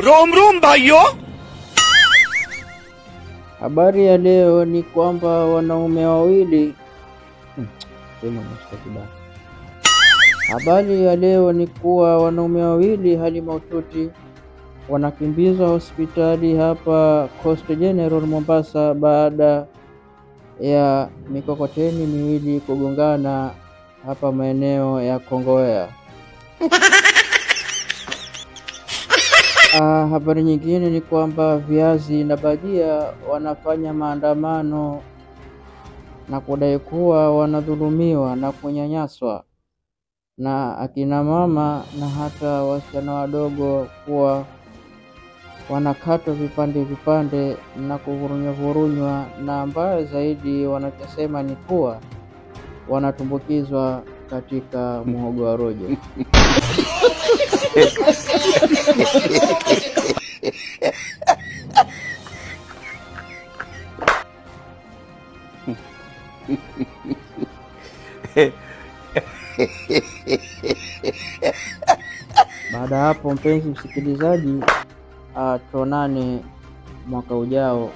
रोम रोम भाइयों। Habari ya leo ni kwamba wanaume wawili Habari ya leo ni kuwa wanaume wawili hali mahututi wanakimbizwa hospitali hapa Coast General Mombasa baada ya mikokoteni miwili kugongana hapa maeneo ya Kongowea. Habari nyingine ni kwamba Viazi na Bajia wanafanya maandamano na kudai kuwa wanadhulumiwa na kunyanyaswa na akina mama na hata wasichana wadogo kuwa wanakatwa vipande na kuvurunywa, na mbaya zaidi wanachosema ni kuwa wanatumbukizwa katika muhogo wa rojo. Baada hapo, mpenzi msikilizaji, tuonane mwaka ujao.